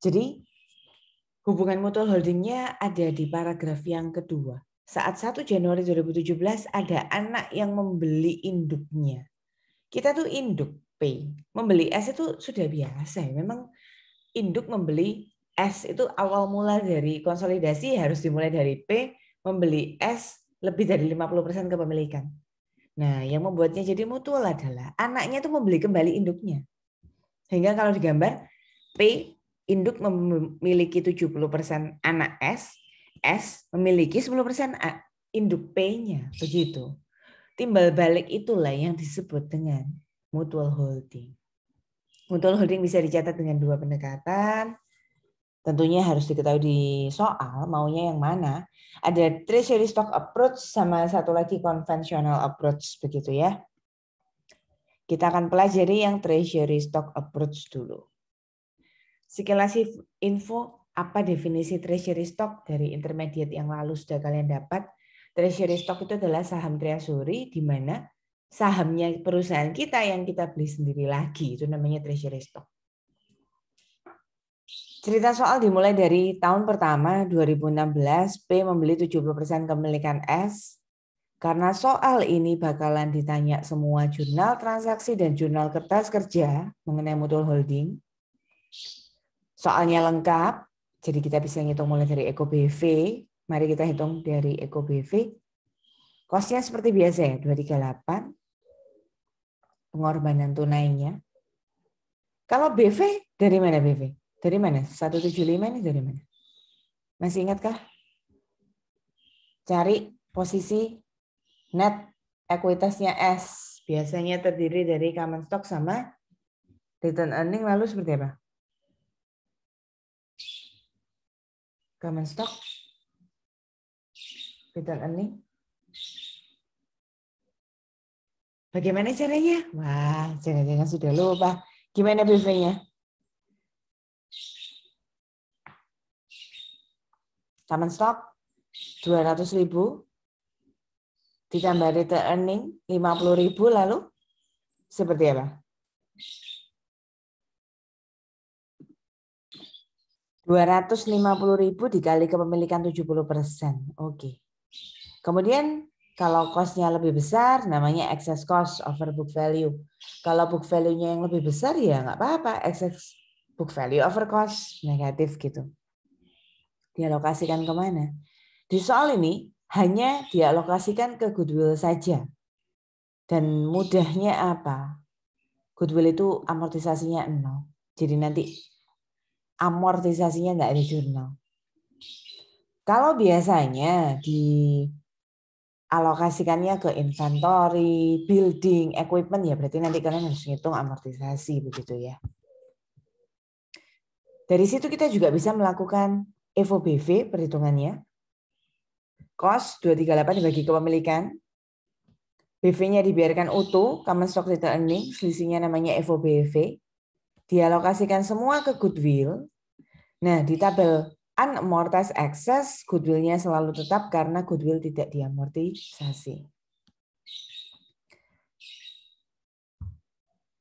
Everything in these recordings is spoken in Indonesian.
Jadi hubungan mutual holdingnya ada di paragraf yang kedua. Saat 1 Januari 2017 ada anak yang membeli induknya. Kita tuh induk P. Membeli S itu sudah biasa. Memang induk membeli S itu awal mula dari konsolidasi harus dimulai dari P. Membeli S lebih dari 50% kepemilikan. Nah, yang membuatnya jadi mutual adalah anaknya itu membeli kembali induknya. Sehingga kalau digambar P induk memiliki 70% anak S memiliki 10% induk P-nya, begitu. Timbal balik itulah yang disebut dengan mutual holding. Mutual holding bisa dicatat dengan dua pendekatan. Tentunya harus diketahui di soal maunya yang mana. Ada treasury stock approach sama satu lagi conventional approach, begitu ya. Kita akan pelajari yang treasury stock approach dulu. Sekilas info, apa definisi treasury stock dari intermediate yang lalu sudah kalian dapat. Treasury stock itu adalah saham treasury di mana sahamnya perusahaan kita yang kita beli sendiri lagi. Itu namanya treasury stock. Cerita soal dimulai dari tahun pertama 2016, P membeli 70% kepemilikan S. Karena soal ini bakalan ditanya semua jurnal transaksi dan jurnal kertas kerja mengenai mutual holding. Soalnya lengkap, jadi kita bisa hitung mulai dari Eko BV. Mari kita hitung dari Eko BV. Kosnya seperti biasa ya, 238. Pengorbanan tunainya. Kalau BV, dari mana BV? Dari mana? 175 ini dari mana? Masih ingatkah? Cari posisi net ekuitasnya S. Biasanya terdiri dari common stock sama return earning, lalu seperti apa? Common stock, return earning. Bagaimana caranya? Wah, jangan-jangan sudah lupa. Gimana BV-nya? Common stock 200.000 ditambah return earning 50.000, lalu seperti apa? 250.000 dikali kepemilikan 70%. Oke. Kemudian kalau cost-nya lebih besar namanya excess cost over book value. Kalau book value-nya yang lebih besar ya nggak apa-apa, excess book value over cost, negatif gitu. Dialokasikan kemana? Di soal ini hanya dialokasikan ke goodwill saja. Dan mudahnya apa? Goodwill itu amortisasinya 0. Jadi nanti amortisasinya nggak ada jurnal. Kalau biasanya dialokasikannya ke inventory, building, equipment, ya berarti nanti kalian harus ngitung amortisasi, begitu ya. Dari situ kita juga bisa melakukan FOBV perhitungannya. Cost 238 dibagi kepemilikan. BV-nya dibiarkan utuh, common stock return earning, selisihnya namanya FOBV. Dialokasikan semua ke goodwill. Nah, di tabel unamortized excess, goodwill-nya selalu tetap karena goodwill tidak diamortisasi.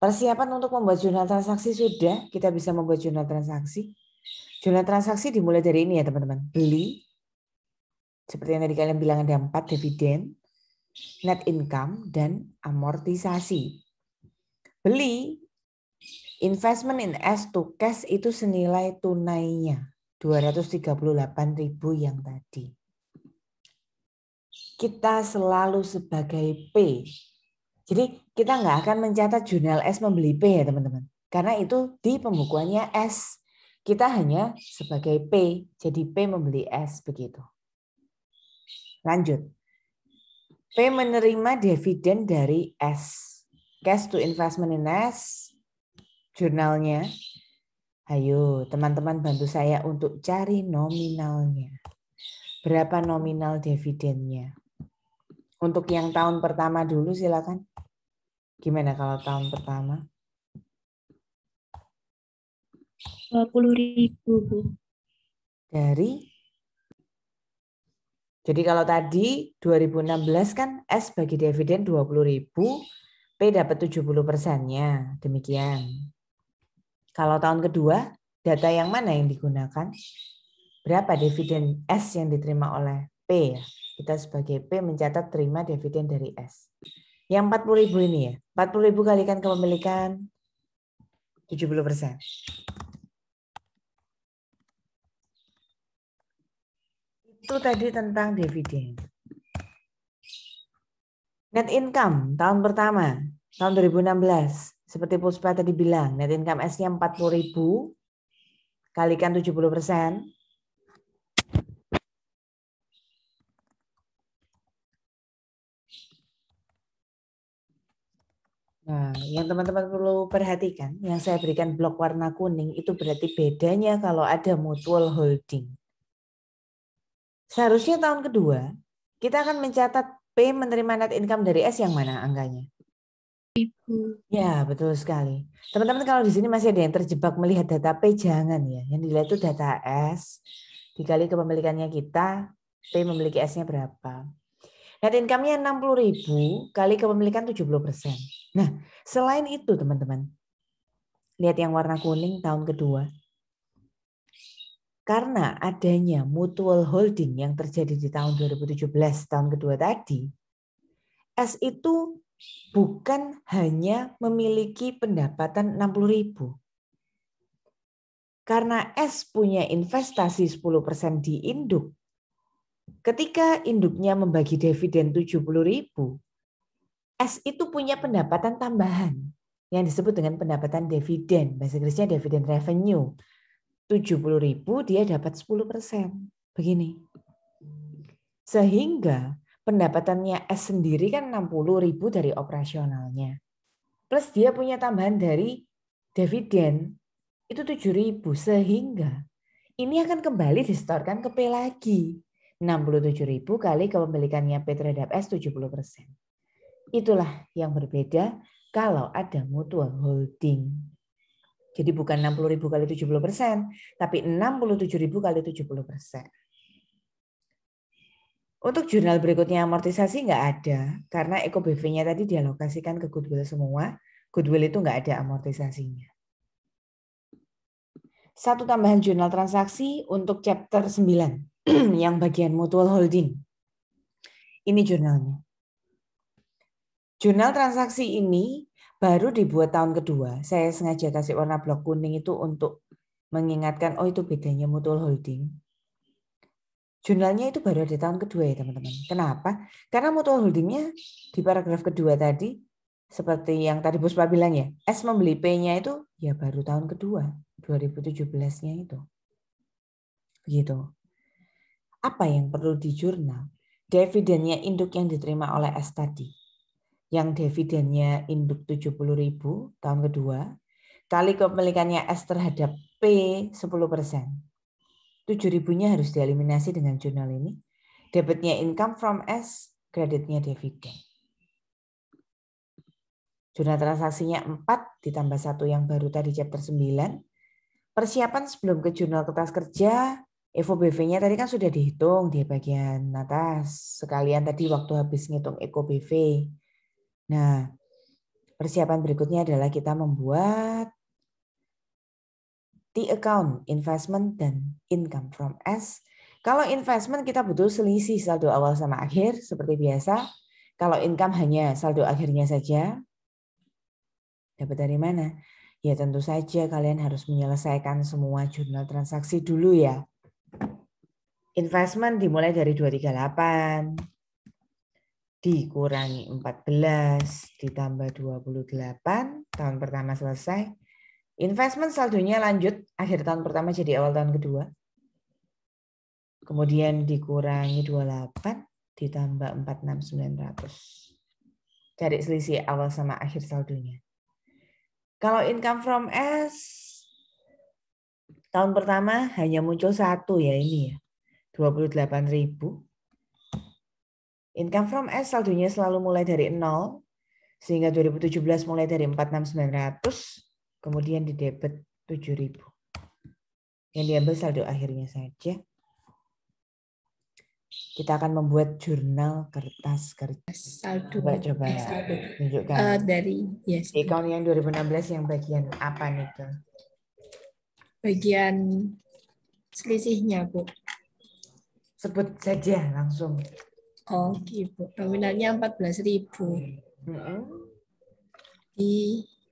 Persiapan untuk membuat jurnal transaksi sudah, kita bisa membuat jurnal transaksi. Jurnal transaksi dimulai dari ini ya teman-teman. Beli, seperti yang tadi kalian bilang ada 4, dividen, net income, dan amortisasi. Beli, investment in S to cash itu senilai tunainya 238.000 yang tadi. Kita selalu sebagai P. Jadi kita nggak akan mencatat jurnal S membeli P ya teman-teman. Karena itu di pembukuannya S. Kita hanya sebagai P. Jadi P membeli S begitu. Lanjut. P menerima dividen dari S. Cash to investment in S. Jurnalnya. Ayo teman-teman bantu saya untuk cari nominalnya. Berapa nominal dividennya? Untuk yang tahun pertama dulu silakan. Gimana kalau tahun pertama? 20.000, Bu. Dari? Jadi kalau tadi 2016 kan S bagi dividen 20.000, P dapat 70%-nya. Demikian. Kalau tahun kedua Data yang mana yang digunakan? Berapa dividen S yang diterima oleh P ya? Kita sebagai P mencatat terima dividen dari S. Yang 40.000 ini ya. 40.000 kalikan kepemilikan 70%. Itu tadi tentang dividen. Net income tahun pertama, tahun 2016. Seperti Puspa tadi bilang, net income S-nya 40.000 kalikan 70%. Nah, yang teman-teman perlu perhatikan, yang saya berikan blok warna kuning itu berarti bedanya kalau ada mutual holding. Seharusnya tahun kedua, kita akan mencatat P menerima net income dari S yang mana angkanya? Ya, betul sekali. Teman-teman kalau di sini masih ada yang terjebak melihat data P, jangan ya. Yang dilihat itu data S, dikali kepemilikannya kita, P memiliki S-nya berapa. Net income-nya 60.000 kali kepemilikan 70%. Nah, selain itu teman-teman, lihat yang warna kuning tahun kedua. Karena adanya mutual holding yang terjadi di tahun 2017, tahun kedua tadi, S itu bukan hanya memiliki pendapatan 60.000. Karena S punya investasi 10% di induk, ketika induknya membagi dividen 70.000, S itu punya pendapatan tambahan yang disebut dengan pendapatan dividen. Bahasa Inggrisnya dividen revenue. 70.000 dia dapat 10%. Begini. Sehingga pendapatannya S sendiri kan 60.000 dari operasionalnya. Plus dia punya tambahan dari dividen itu 7.000. Sehingga ini akan kembali disetorkan ke P lagi. 67.000 kali kepemilikannya P terhadap S 70%. Itulah yang berbeda kalau ada mutual holding. Jadi bukan 60.000 kali 70%, tapi 67.000 kali 70%. Untuk jurnal berikutnya amortisasi nggak ada, karena EKBV-nya tadi dialokasikan ke goodwill semua. Goodwill itu nggak ada amortisasinya. Satu tambahan jurnal transaksi untuk chapter 9, yang bagian mutual holding. Ini jurnalnya. Jurnal transaksi ini baru dibuat tahun kedua. Saya sengaja kasih warna blok kuning itu untuk mengingatkan, oh itu bedanya mutual holding. Jurnalnya itu baru ada tahun kedua ya teman-teman. Kenapa? Karena mutual holdingnya di paragraf kedua tadi, seperti yang tadi Puspa bilang ya, S membeli P-nya itu ya baru tahun kedua, 2017-nya itu. Begitu. Apa yang perlu di jurnal? Dividennya induk yang diterima oleh S tadi. Yang dividennya induk 70.000 tahun kedua, kali kepemilikannya S terhadap P 10%. 7.000-nya harus dieliminasi dengan jurnal ini. Debitnya income from S, kreditnya dividen. Jurnal transaksinya 4 ditambah 1 yang baru tadi chapter 9. Persiapan sebelum ke jurnal kertas kerja, EVO-BV-nya tadi kan sudah dihitung di bagian atas. Sekalian tadi waktu habis ngitung EKO-BV. Nah, persiapan berikutnya adalah kita membuat T-account, investment, dan income from S. Kalau investment kita butuh selisih saldo awal sama akhir seperti biasa. Kalau income hanya saldo akhirnya saja. Dapat dari mana? Ya tentu saja kalian harus menyelesaikan semua jurnal transaksi dulu ya. Investment dimulai dari 238. Dikurangi 14 ditambah 28. Tahun pertama selesai. Investment saldonya lanjut akhir tahun pertama jadi awal tahun kedua. Kemudian dikurangi 28 ditambah 46.900. Cari selisih awal sama akhir saldonya. Kalau income from S tahun pertama hanya muncul satu ya ini ya. 28.000. Income from S saldonya selalu mulai dari 0 sehingga 2017 mulai dari 46.900 kemudian di debit 7.000. Yang diambil saldo akhirnya saja. Kita akan membuat jurnal kertas kerja. Saldo. Coba Saldo. tunjukkan. Dari yes. Account yang 2016 yang bagian apa nih, Ke? bagian selisihnya, Bu. Sebut saja langsung. Oh, gitu. Nominalnya 14.000.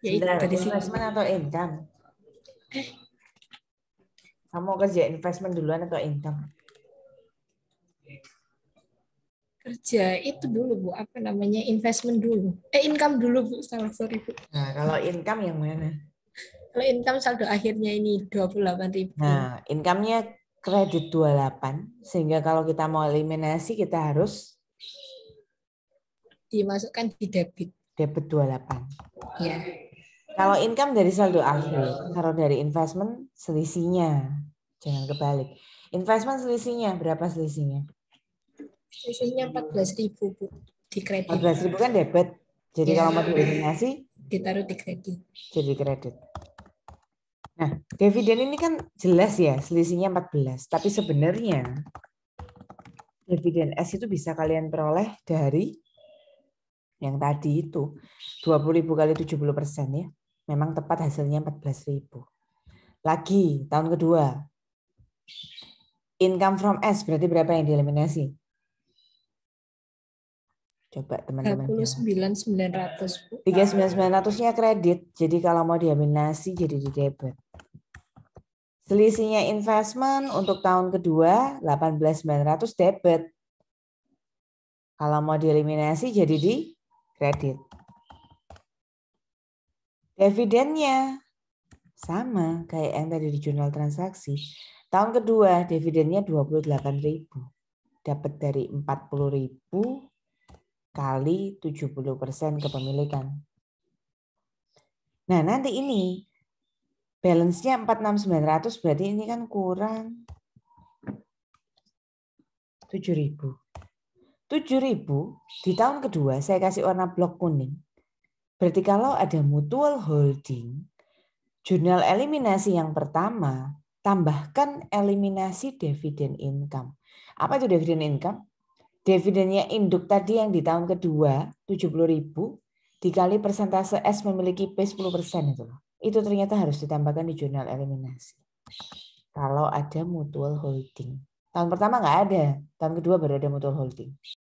Yaitu Bentar, dari sini. investment atau income? Kamu kerja investment duluan atau income? Kerja itu dulu, Bu. Apa namanya? Investment dulu. Income dulu, Bu. Salah, sorry, Bu. Nah, kalau income yang mana? Kalau income saldo akhirnya ini 28.000. Nah, income-nya kredit 28, sehingga kalau kita mau eliminasi kita harus Dimasukkan di debit. debit 28. Ya. Kalau income dari saldo akhir, kalau dari investment selisihnya. Jangan kebalik. Investment selisihnya, berapa selisihnya? Selisihnya 14.000, Bu. Di kredit. 14.000 kan debit. Jadi Ya. kalau mau dieliminasi, Ditaruh di kredit. jadi kredit. Nah, dividen ini kan jelas ya, selisihnya 14. Tapi sebenarnya dividen S itu bisa kalian peroleh dari yang tadi itu 20.000 kali 70% ya. Memang tepat hasilnya 14.000. Lagi tahun kedua. Income from S berarti berapa yang dieliminasi? Coba teman-teman. 39.900, Bu. 39.900-nya kredit. Jadi kalau mau dieliminasi jadi di debit. Selisihnya investment untuk tahun kedua 18.900 debit. Kalau mau dieliminasi jadi di kredit. Dividennya sama kayak yang tadi di jurnal transaksi. Tahun kedua dividennya 28.000. Dapat dari 40.000 kali 70% kepemilikan. Nah, nanti ini balance-nya 46.900 berarti ini kan kurang 7.000. 7.000 di tahun kedua saya kasih warna blok kuning. Berarti kalau ada mutual holding, jurnal eliminasi yang pertama, tambahkan eliminasi dividen income. Apa itu dividen income? Dividennya induk tadi yang di tahun kedua 70.000 dikali persentase S memiliki P 10% itu. Itu ternyata harus ditambahkan di jurnal eliminasi. Kalau ada mutual holding. Tahun pertama nggak ada, tahun kedua baru ada mutual holding.